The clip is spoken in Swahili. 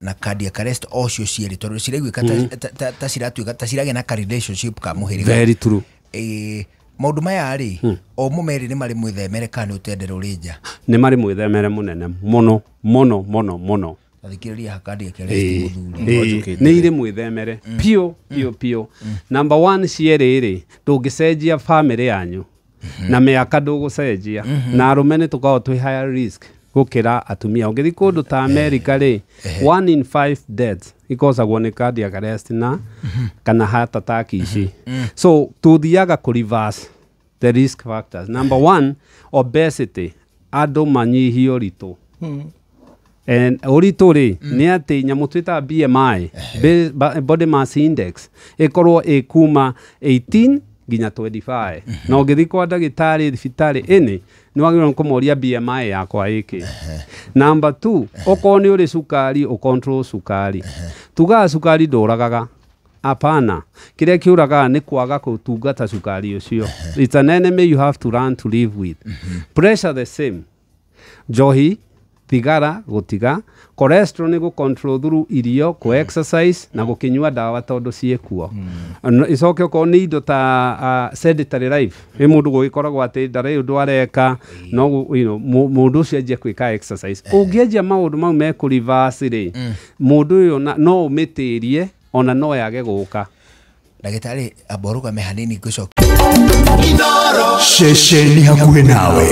na cardiac arrest ocio cieri tondu ciregwika ta ciratuika ta cirage na relationship ka muhiriga. Very true. Maundu maya ri o mumeri ni mari mwithemere kana utendere urinja ni mari mwithemere munene muno thikiriria hakadi keresti muthuri ni ire mwithemere pio. Number 1 ciere ri ndungicenjia family yanyu na miaka ndugucenjia na arumene tukao twi higher risk gukira atumia ungithi kundu ta America ri 1 in 5 deaths ikozagwo ni cardiac arrest na kana heart attack ici. So tuthiaga ku reverse the risk factors. Number 1, obesity, ado manyihia uritu. And uritu ri ni ati nyamu twita BMI, body mass index, ikorwo ikuma 18 nginya 25. Na ungithi kwa ndagitari thibitari ini ni wagirwo kumoria BMI yakwa iki. Number 2, okorwo ni uri sukari o control sukari. Tuga sukari nduragaga. Apana. Kiria kiuraga ni kwaga kutungata sukari ucio. It's an enemy you have to learn to live with. Pressure the same. Johi, thigara gutiga, cholesterol ni go control through irio, ko exercise na gukinyua dawa tondu ciekuo. Icoke ko ni indo ta sedentary life. E mundu gugikoragwo ati ndare undu areka no mundu ucio aje kwika exercise. Ungienja maundu mau me ku reverse ri. Mundu uyo no umitirie ona no yage guka. Ndagitari aboruga mehanini gucoka Shesheni hakuhe nawe.